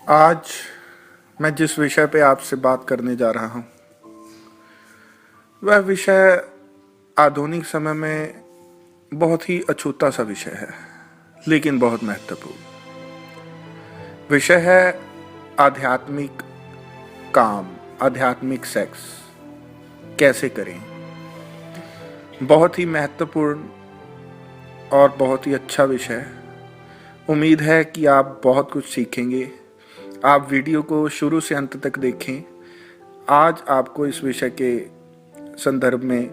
आज मैं जिस विषय पे आपसे बात करने जा रहा हूँ वह विषय आधुनिक समय में बहुत ही अछूता सा विषय है, लेकिन बहुत महत्वपूर्ण विषय है। आध्यात्मिक काम, आध्यात्मिक सेक्स कैसे करें। बहुत ही महत्वपूर्ण और बहुत ही अच्छा विषय। उम्मीद है कि आप बहुत कुछ सीखेंगे। आप वीडियो को शुरू से अंत तक देखें। आज आपको इस विषय के संदर्भ में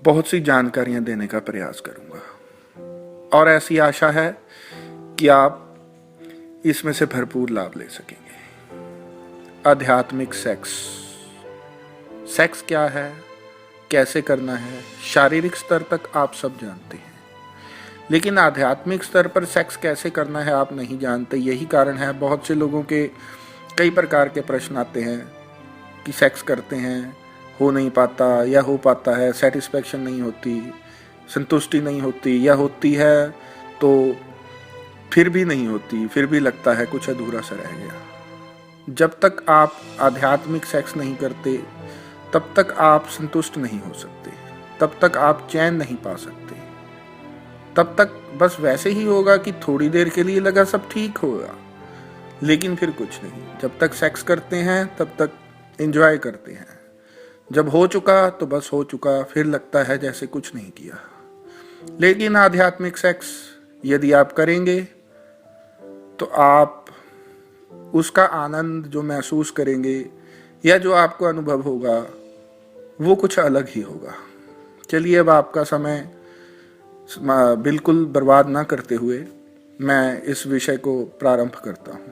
बहुत सी जानकारियां देने का प्रयास करूंगा और ऐसी आशा है कि आप इसमें से भरपूर लाभ ले सकेंगे। आध्यात्मिक सेक्स, सेक्स क्या है, कैसे करना है, शारीरिक स्तर तक आप सब जानते हैं, लेकिन आध्यात्मिक स्तर पर सेक्स कैसे करना है आप नहीं जानते। यही कारण है बहुत से लोगों के कई प्रकार के प्रश्न आते हैं कि सेक्स करते हैं, हो नहीं पाता या हो पाता है, सेटिस्फैक्शन नहीं होती, संतुष्टि नहीं होती, या होती है तो फिर भी नहीं होती, फिर भी लगता है कुछ अधूरा सा रह गया। जब तक आप आध्यात्मिक सेक्स नहीं करते तब तक आप संतुष्ट नहीं हो सकते, तब तक आप चैन नहीं पा सकते, तब तक बस वैसे ही होगा कि थोड़ी देर के लिए लगा सब ठीक होगा, लेकिन फिर कुछ नहीं। जब तक सेक्स करते हैं तब तक एंजॉय करते हैं, जब हो चुका तो बस हो चुका, फिर लगता है जैसे कुछ नहीं किया। लेकिन आध्यात्मिक सेक्स यदि आप करेंगे तो आप उसका आनंद जो महसूस करेंगे या जो आपको अनुभव होगा वो कुछ अलग ही होगा। चलिए, अब आपका समय बिल्कुल बर्बाद ना करते हुए मैं इस विषय को प्रारंभ करता हूँ।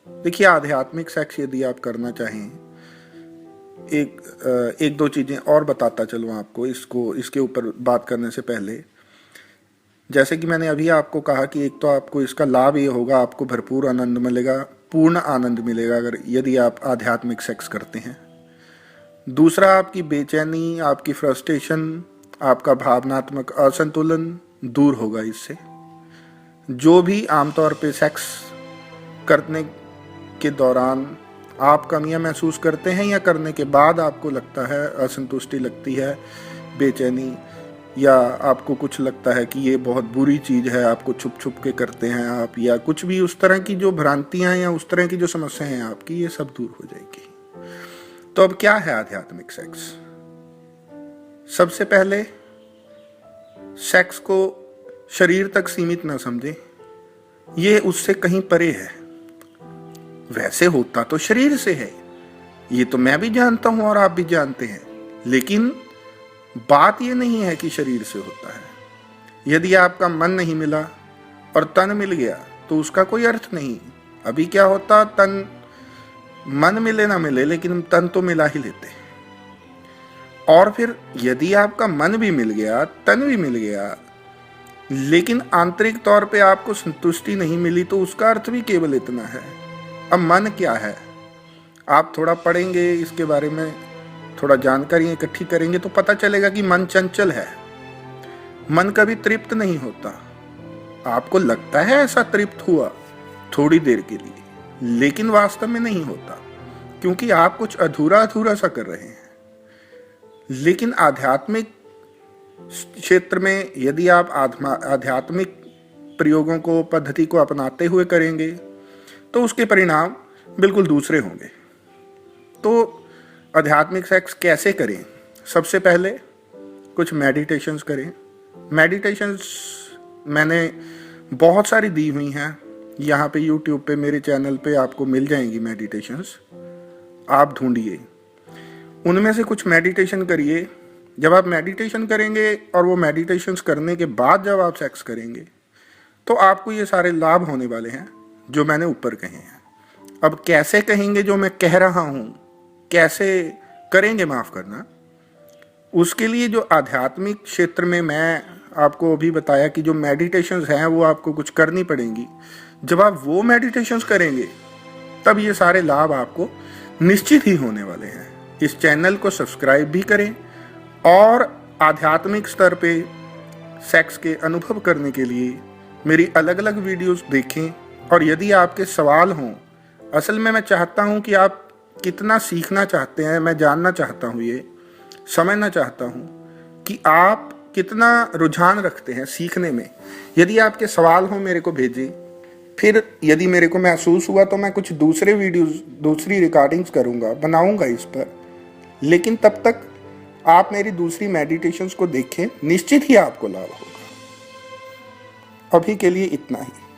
देखिए, आध्यात्मिक सेक्स यदि आप करना चाहें, एक दो चीज़ें और बताता चलूँ आपको इसके ऊपर बात करने से पहले। जैसे कि मैंने अभी आपको कहा कि एक तो आपको इसका लाभ ये होगा, आपको भरपूर आनंद मिलेगा, पूर्ण आनंद मिलेगा अगर यदि आप आध्यात्मिक सेक्स करते हैं। दूसरा, आपकी बेचैनी, आपकी फ्रस्ट्रेशन, आपका भावनात्मक असंतुलन दूर होगा इससे। जो भी आमतौर पे सेक्स करने के दौरान आप कमियां महसूस करते हैं या करने के बाद आपको लगता है असंतुष्टि लगती है, बेचैनी, या आपको कुछ लगता है कि ये बहुत बुरी चीज़ है, आपको छुप छुप के करते हैं आप, या कुछ भी उस तरह की जो भ्रांतियां या उस तरह की जो समस्याएं हैं आपकी, ये सब दूर हो जाएगी। तो अब क्या है आध्यात्मिक सेक्स? सबसे पहले, सेक्स को शरीर तक सीमित ना समझें, ये उससे कहीं परे है। वैसे होता तो शरीर से है, ये तो मैं भी जानता हूं और आप भी जानते हैं, लेकिन बात ये नहीं है कि शरीर से होता है। यदि आपका मन नहीं मिला और तन मिल गया तो उसका कोई अर्थ नहीं। अभी क्या होता, तन, मन मिले ना मिले लेकिन तन तो मिला ही लेते। और फिर यदि आपका मन भी मिल गया, तन भी मिल गया, लेकिन आंतरिक तौर पे आपको संतुष्टि नहीं मिली, तो उसका अर्थ भी केवल इतना है। अब मन क्या है, आप थोड़ा पढ़ेंगे इसके बारे में, थोड़ा जानकारी इकट्ठी करेंगे तो पता चलेगा कि मन चंचल है। मन कभी तृप्त नहीं होता। आपको लगता है ऐसा तृप्त हुआ थोड़ी देर के लिए, लेकिन वास्तव में नहीं होता, क्योंकि आप कुछ अधूरा अधूरा सा कर रहे हैं। लेकिन आध्यात्मिक क्षेत्र में यदि आप आध्यात्मिक प्रयोगों को, पद्धति को अपनाते हुए करेंगे तो उसके परिणाम बिल्कुल दूसरे होंगे। तो आध्यात्मिक सेक्स कैसे करें? सबसे पहले कुछ मेडिटेशंस करें। मेडिटेशंस मैंने बहुत सारी दी हुई हैं, यहाँ पे यूट्यूब पे, मेरे चैनल पे आपको मिल जाएंगी मेडिटेशंस। आप ढूंढिए, उनमें से कुछ मेडिटेशन करिए। जब आप मेडिटेशन करेंगे और वो मेडिटेशंस करने के बाद जब आप सेक्स करेंगे तो आपको ये सारे लाभ होने वाले हैं जो मैंने ऊपर कहे हैं। अब कैसे कहेंगे जो मैं कह रहा हूँ, कैसे करेंगे, माफ करना, उसके लिए जो आध्यात्मिक क्षेत्र में मैं आपको अभी बताया कि जो मेडिटेशंस हैं वो आपको कुछ करनी पड़ेंगी। जब आप वो मेडिटेशंस करेंगे तब ये सारे लाभ आपको निश्चित ही होने वाले हैं। इस चैनल को सब्सक्राइब भी करें और आध्यात्मिक स्तर पे सेक्स के अनुभव करने के लिए मेरी अलग अलग वीडियोस देखें और यदि आपके सवाल हों, असल में मैं चाहता हूं कि आप कितना सीखना चाहते हैं, मैं जानना चाहता हूं, ये समझना चाहता हूं कि आप कितना रुझान रखते हैं सीखने में। यदि आपके सवाल हों मेरे को भेजिए, फिर यदि मेरे को महसूस हुआ तो मैं कुछ दूसरे वीडियोस, दूसरी रिकॉर्डिंग्स करूंगा, बनाऊंगा इस पर। लेकिन तब तक आप मेरी दूसरी मेडिटेशंस को देखें, निश्चित ही आपको लाभ होगा। अभी के लिए इतना ही।